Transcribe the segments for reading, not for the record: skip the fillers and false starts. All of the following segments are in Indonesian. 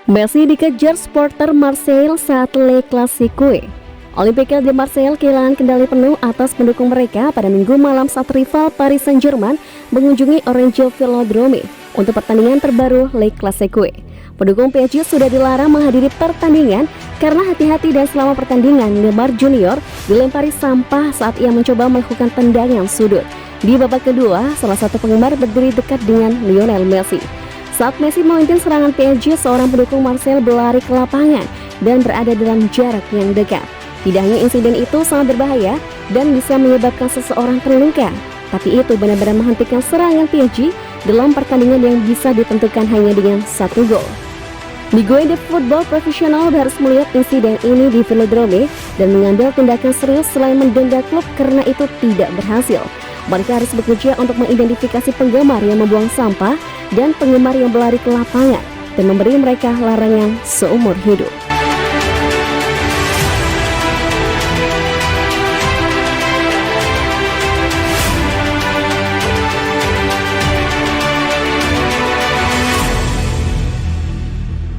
Messi dikejar supporter Marseille saat Le Classique. Olympique de Marseille kehilangan kendali penuh atas pendukung mereka pada Minggu malam saat rival Paris Saint-Germain mengunjungi Orange Velodrome untuk pertandingan terbaru Le Classique. Pendukung PSG sudah dilarang menghadiri pertandingan karena hati-hati dan selama pertandingan Neymar Junior dilempari sampah saat ia mencoba melakukan tendangan sudut. Di babak kedua, salah satu penggemar berdiri dekat dengan Lionel Messi. Saat Messi memimpin serangan PSG, seorang pendukung Marseille berlari ke lapangan dan berada dalam jarak yang dekat. Tidak hanya insiden itu sangat berbahaya dan bisa menyebabkan seseorang terluka, tapi itu benar-benar menghentikan serangan PSG dalam pertandingan yang bisa ditentukan hanya dengan 1 gol. Ligue de Football Profesional harus melihat insiden ini di Velodrome dan mengambil tindakan serius selain mendenda klub karena itu tidak berhasil. Mereka harus bekerja untuk mengidentifikasi penggemar yang membuang sampah dan penggemar yang berlari ke lapangan dan memberi mereka larangan seumur hidup.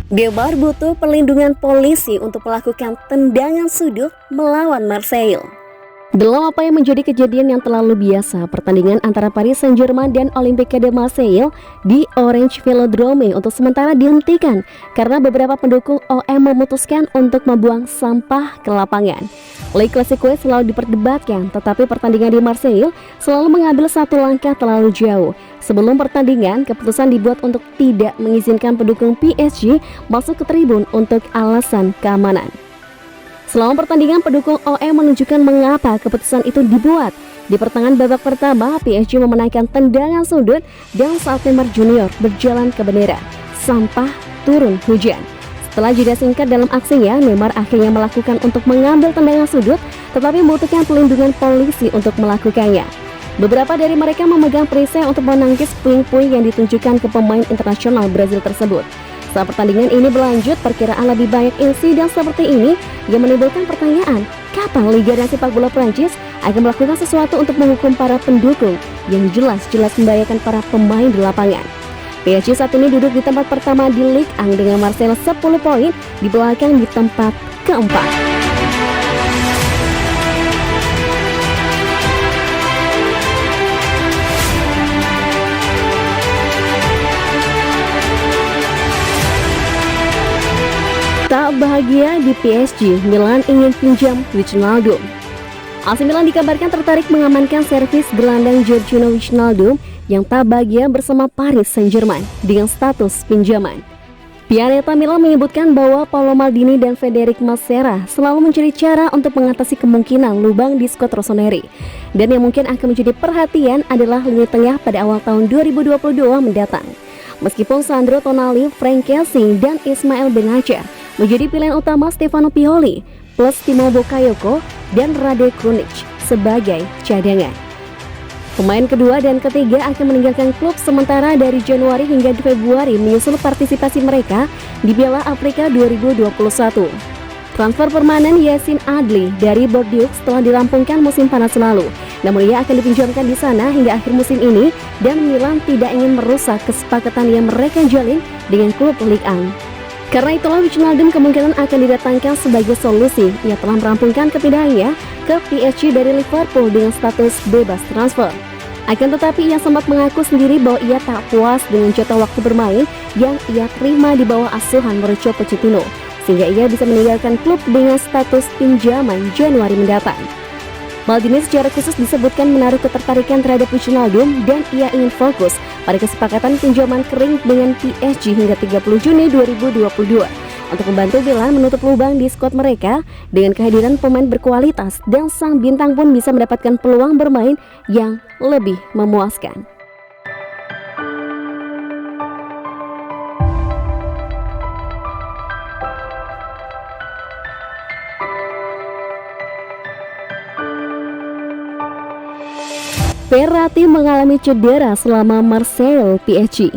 Neymar butuh perlindungan polisi untuk melakukan tendangan sudut melawan Marseille. Dalam apa yang menjadi kejadian yang terlalu biasa, pertandingan antara Paris Saint-Germain dan Olympique de Marseille di Orange Velodrome untuk sementara dihentikan karena beberapa pendukung OM memutuskan untuk membuang sampah ke lapangan. Le Classique selalu diperdebatkan, tetapi pertandingan di Marseille selalu mengambil satu langkah terlalu jauh. Sebelum pertandingan, keputusan dibuat untuk tidak mengizinkan pendukung PSG masuk ke tribun untuk alasan keamanan. Selama pertandingan, pendukung OM menunjukkan mengapa keputusan itu dibuat. Di pertengahan babak pertama, PSG memenangkan tendangan sudut dan saat Neymar Junior berjalan ke bendera, sampah turun hujan. Setelah jeda singkat dalam aksinya, Neymar akhirnya melakukan untuk mengambil tendangan sudut, tetapi membutuhkan perlindungan polisi untuk melakukannya. Beberapa dari mereka memegang perisai untuk menangkis puing-puing yang ditunjukkan ke pemain internasional Brazil tersebut. Saat pertandingan ini berlanjut, perkiraan lebih banyak insiden seperti ini yang menimbulkan pertanyaan, kapan Liga dan Sepak Bola Prancis akan melakukan sesuatu untuk menghukum para pendukung yang jelas-jelas membahayakan para pemain di lapangan. PSG saat ini duduk di tempat pertama di Ligue 1 dengan Marseille 10 poin di belakang di tempat keempat. Tak bahagia di PSG, Milan ingin pinjam Wijnaldum. AC Milan dikabarkan tertarik mengamankan servis gelandang Georginio Wijnaldum yang tak bahagia bersama Paris Saint-Germain dengan status pinjaman. Pianeta Milan menyebutkan bahwa Paolo Maldini dan Federic Massera selalu mencari cara untuk mengatasi kemungkinan lubang di skuad Rossoneri. Dan yang mungkin akan menjadi perhatian adalah lini tengah pada awal tahun 2022 mendatang. Meskipun Sandro Tonali, Frank Kessie, dan Ismail Benacer menjadi pilihan utama Stefano Pioli plus Timo Bakayoko dan Rade Krunic sebagai cadangan. Pemain kedua dan ketiga akan meninggalkan klub sementara dari Januari hingga Februari menyusul partisipasi mereka di Piala Afrika 2021. Transfer permanen Yacine Adli dari Bordeaux telah dirampungkan musim panas lalu, namun ia akan dipinjamkan di sana hingga akhir musim ini dan Milan tidak ingin merusak kesepakatan yang mereka jalin dengan klub Ligue 1. Karena itulah Wijnaldum kemungkinan akan didatangkan sebagai solusi. Ia telah merampungkan kepindahannya ke PSG dari Liverpool dengan status bebas transfer. Akan tetapi ia sempat mengaku sendiri bahwa ia tak puas dengan jatah waktu bermain yang ia terima di bawah asuhan Mauricio Pochettino, sehingga ia bisa meninggalkan klub dengan status pinjaman Januari mendatang. Maldini secara khusus disebutkan menaruh ketertarikan terhadap Wijnaldum dan ia ingin fokus pada kesepakatan pinjaman kering dengan PSG hingga 30 Juni 2022 untuk membantu Milan menutup lubang di skuad mereka dengan kehadiran pemain berkualitas dan sang bintang pun bisa mendapatkan peluang bermain yang lebih memuaskan. Verratti mengalami cedera selama Marseille PSG.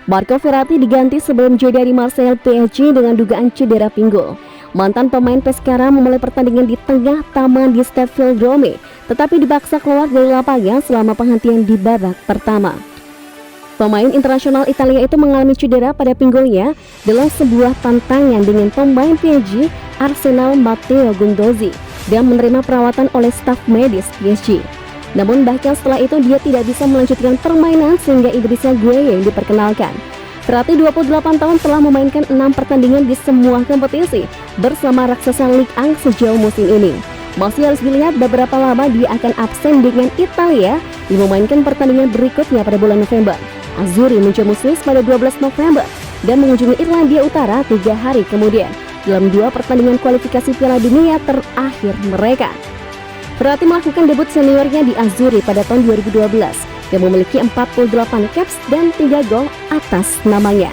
Marco Verratti diganti sebelum jeda di Marseille PSG dengan dugaan cedera pinggul. Mantan pemain Pescara memulai pertandingan di tengah taman di Stade Velodrome, tetapi dipaksa keluar dari lapangan selama penghentian di babak pertama. Pemain internasional Italia itu mengalami cedera pada pinggulnya dalam sebuah tantangan dengan pemain PSG Arsenal Matteo Guendouzi dan menerima perawatan oleh staf medis PSG. Namun bahkan setelah itu dia tidak bisa melanjutkan permainan sehingga Idrissa Gueye yang diperkenalkan. Ferrati 28 tahun telah memainkan 6 pertandingan di semua kompetisi bersama raksasa Ligue 1 sejauh musim ini. Masih harus dilihat beberapa lama dia akan absen dengan Italia yang memainkan pertandingan berikutnya pada bulan November. Azzurri menjamu Swiss pada 12 November dan mengunjungi Irlandia Utara 3 hari kemudian dalam 2 pertandingan kualifikasi Piala Dunia terakhir mereka. Ferrati melakukan debut seniornya di Azzurri pada tahun 2012 dan memiliki 48 caps dan 3 gol atas namanya.